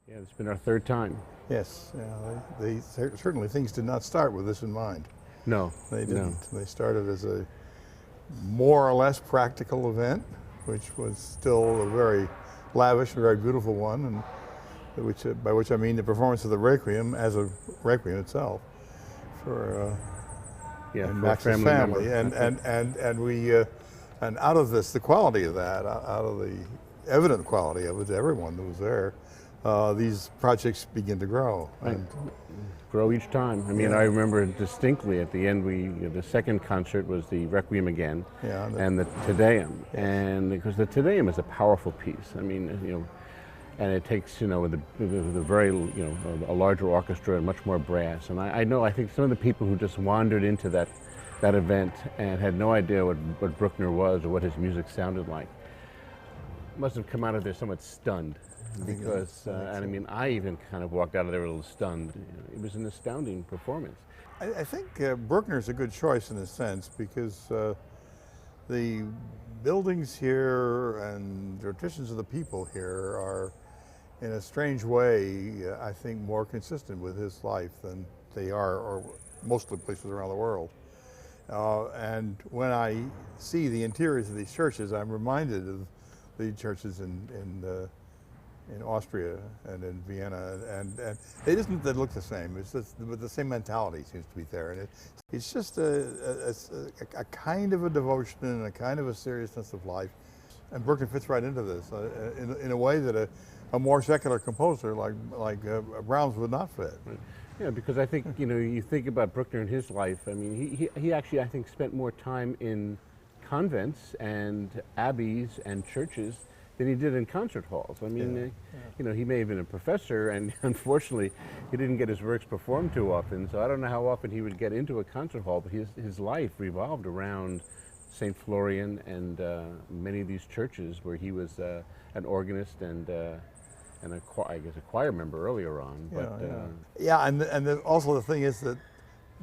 Yeah, it's been our third time. Yes, certainly things did not start with this in mind. No, They no. didn't. They started as a more or less practical event, which was still a very lavish and very beautiful one, and by which I mean the performance of the Requiem as a Requiem itself for Yeah, and for a Max's family family, member. and we and out of this, the quality of that, out of the evident quality of it to everyone that was there, these projects begin to grow. Right. And Grow each time. I mean, Yeah. I remember distinctly at the end, the second concert was the Requiem again, Yeah, and the Te Deum, and because the Te Deum is a powerful piece. I mean, and it takes with a very a larger orchestra and much more brass. And I think some of the people who just wandered into that event and had no idea what Bruckner was or what his music sounded like must have come out of there somewhat stunned. Because, and I mean, I even kind of walked out of there a little stunned. It was an astounding performance. I think Bruckner's a good choice in a sense because the buildings here and the traditions of the people here are, in a strange way, I think more consistent with his life than they are, or most of the places around the world. And when I see the interiors of these churches, I'm reminded of the churches in Austria and in Vienna, and it isn't that look the same. It's just, but the same mentality seems to be there, and it's just a kind of a devotion and a kind of a seriousness of life. And Bruckner fits right into this in a way that a more secular composer like Brahms would not fit. Yeah, because I think you think about Bruckner and his life. I mean, he actually I think spent more time in convents and abbeys and churches than he did in concert halls. I mean, he may have been a professor, and unfortunately, he didn't get his works performed too often. So I don't know how often he would get into a concert hall, but his life revolved around St. Florian and many of these churches where he was an organist and I guess a choir member earlier on. But also the thing is that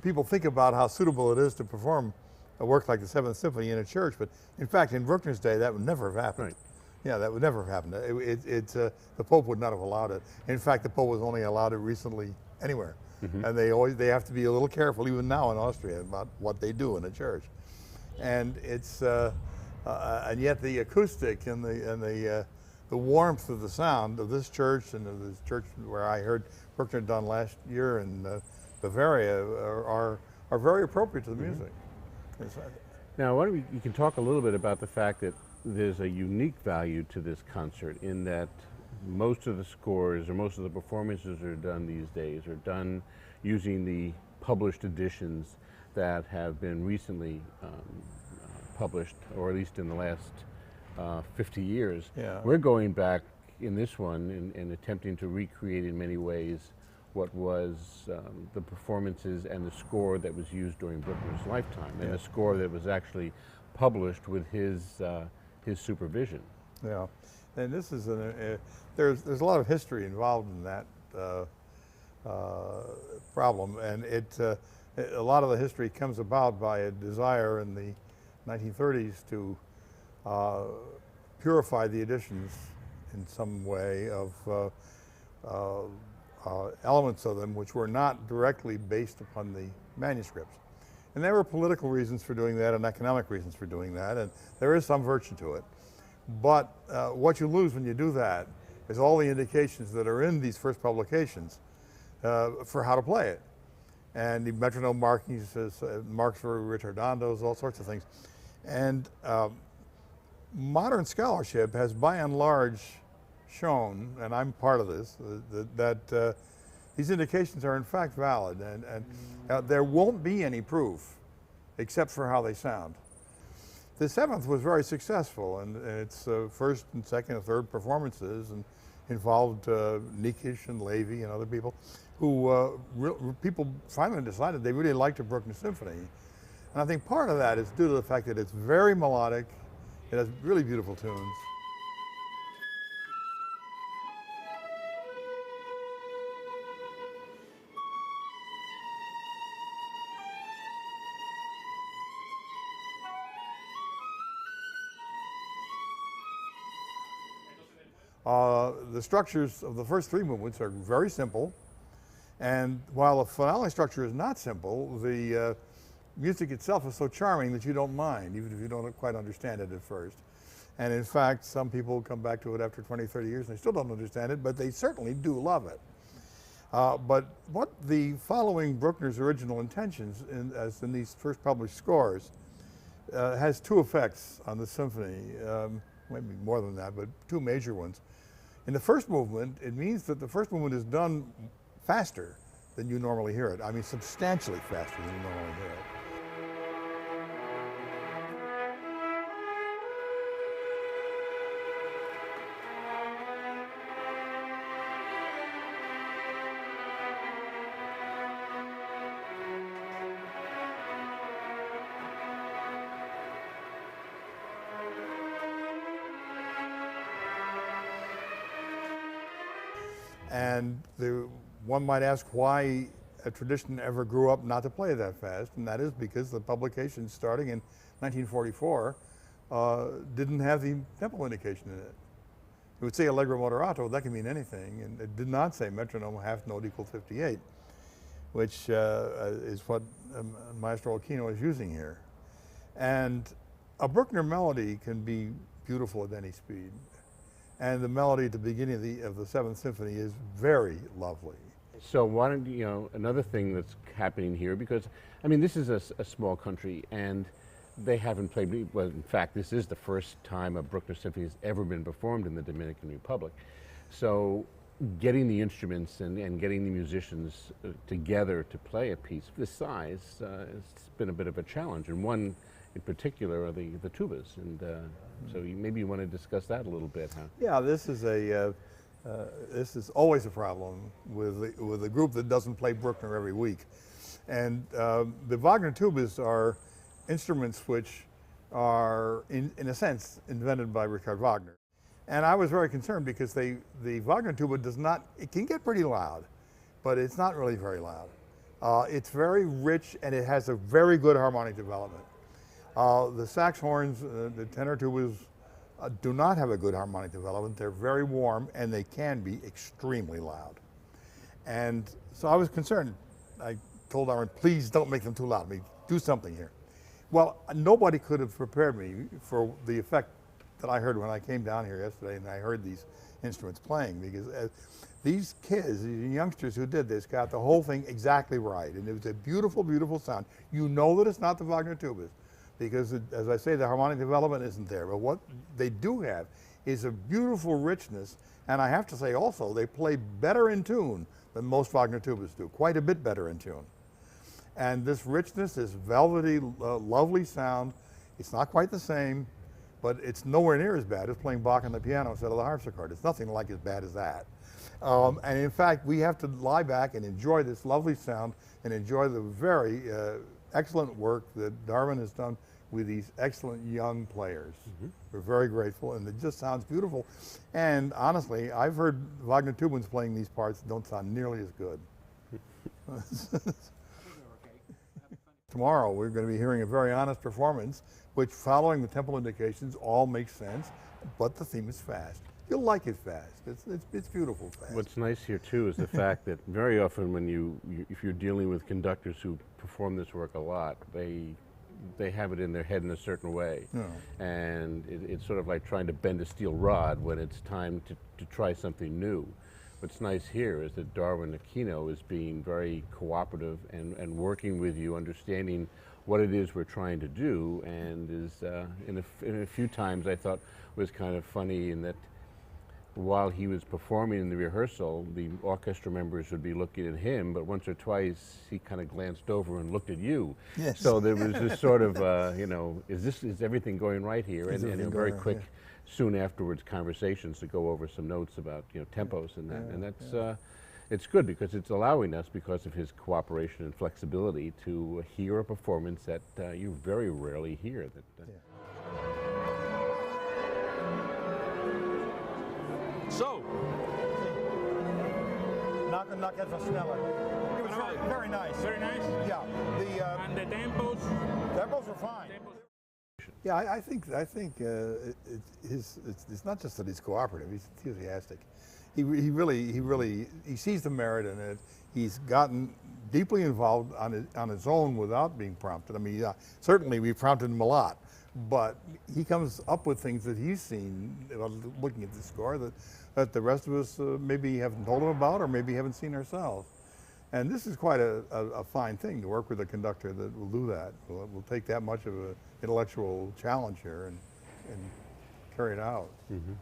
people think about how suitable it is to perform a work like the 7th Symphony in a church, but in fact, in Bruckner's day, that would never have happened. Right. Yeah, that would never have happened. The Pope would not have allowed it. In fact, the Pope was only allowed it recently anywhere. Mm-hmm. And they have to be a little careful, even now in Austria, about what they do in a church. And it's and yet the acoustic and the warmth of the sound of this church and of this church where I heard Bruckner done last year in Bavaria are very appropriate to the music. Mm-hmm. Now, you can talk a little bit about the fact that there's a unique value to this concert in that most of the scores or most of the performances are done these days are done using the published editions that have been recently published, or at least in the last 50 years. Yeah. We're going back in this one and attempting to recreate in many ways what was the performances and the score that was used during Bruckner's lifetime, and the score that was actually published with his supervision. Yeah, and this is there's a lot of history involved in that problem, and a lot of the history comes about by a desire in the 1930s to purify the editions in some way of elements of them which were not directly based upon the manuscripts. And there were political reasons for doing that and economic reasons for doing that, and there is some virtue to it. But what you lose when you do that is all the indications that are in these first publications for how to play it. And the metronome markings, marks for ritardandos, all sorts of things. And modern scholarship has by and large shown, and I'm part of this, that these indications are in fact valid, and there won't be any proof except for how they sound. The 7th was very successful, and its first and second and third performances and involved Nikisch and Levy and other people who people finally decided they really liked a Bruckner symphony. And I think part of that is due to the fact that it's very melodic, it has really beautiful tunes. The structures of the first three movements are very simple, and while the finale structure is not simple, the music itself is so charming that you don't mind, even if you don't quite understand it at first. And in fact, some people come back to it after 20, 30 years and they still don't understand it, but they certainly do love it. But what the following Bruckner's original intentions, as in these first published scores, has two effects on the symphony, maybe more than that, but two major ones. In the first movement, it means that the first movement is done faster than you normally hear it. I mean, substantially faster than you normally hear it. And one might ask why a tradition ever grew up not to play that fast, and that is because the publication starting in 1944 didn't have the tempo indication in it. It would say allegro moderato, that can mean anything, and it did not say metronome half note equal 58, which is what Maestro Aquino is using here. And a Bruckner melody can be beautiful at any speed. And the melody at the beginning of the 7th Symphony is very lovely. So why don't another thing that's happening here, because, I mean, this is a small country, and they haven't played, well, in fact, this is the first time a Bruckner symphony has ever been performed in the Dominican Republic. So getting the instruments and getting the musicians together to play a piece of this size has been a bit of a challenge, and one in particular are the tubas, and so maybe you want to discuss that a little bit, huh? Yeah, this is always a problem with a group that doesn't play Bruckner every week, and the Wagner tubas are instruments which are in a sense invented by Richard Wagner, and I was very concerned because the Wagner tuba it can get pretty loud, but it's not really very loud. It's very rich and it has a very good harmonic development. The sax horns, the tenor tubas, do not have a good harmonic development. They're very warm and they can be extremely loud. And so I was concerned. I told Darwin, please don't make them too loud. I mean, do something here. Well, nobody could have prepared me for the effect that I heard when I came down here yesterday and I heard these instruments playing, because these kids, these youngsters who did this, got the whole thing exactly right. And it was a beautiful, beautiful sound. You know that it's not the Wagner tubas, because as I say, the harmonic development isn't there. But what they do have is a beautiful richness, and I have to say also, they play better in tune than most Wagner tubas do, quite a bit better in tune. And this richness, this velvety, lovely sound, it's not quite the same, but it's nowhere near as bad as playing Bach on the piano instead of the harpsichord. It's nothing like as bad as that. And in fact, we have to lie back and enjoy this lovely sound and enjoy the very excellent work that Darwin has done with these excellent young players. Mm-hmm. We're very grateful, and it just sounds beautiful. And honestly, I've heard Wagner tubans playing these parts don't sound nearly as good. Tomorrow we're going to be hearing a very honest performance, which, following the tempo indications, all makes sense, but the theme is fast. You'll like it fast. It's beautiful fast. What's nice here too is the fact that very often when if you're dealing with conductors who perform this work a lot, they have it in their head in a certain way. No. And it's sort of like trying to bend a steel rod when it's time to try something new. What's nice here is that Darwin Aquino is being very cooperative and working with you, understanding what it is we're trying to do, and is in a few times I thought was kind of funny in that while he was performing in the rehearsal, the orchestra members would be looking at him, but once or twice he kind of glanced over and looked at you. Yes. So there was this sort of, is everything going right here? And very quick, soon afterwards, conversations to go over some notes about tempos and that. And that's it's good because it's allowing us, because of his cooperation and flexibility, to hear a performance that you very rarely hear. So, Knock etwas schneller. It was very nice. Very nice? Yeah. And the tempos? Tempos are fine. cooperation. Yeah, I think it's not just that he's cooperative; he's enthusiastic. He sees the merit in it. He's gotten deeply involved on his own without being prompted. I mean, certainly we prompted him a lot, but he comes up with things that he's seen looking at the score that the rest of us maybe haven't told him about or maybe haven't seen ourselves. And this is quite a fine thing to work with a conductor that will do that. Will take that much of an intellectual challenge here and carry it out. Mm-hmm.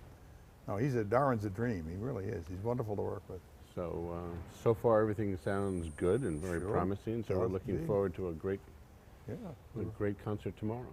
No, Darwin's a dream. He really is. He's wonderful to work with. So, so far everything sounds good and very Sure. promising. So we're Does looking indeed. forward to a great Yeah. concert tomorrow.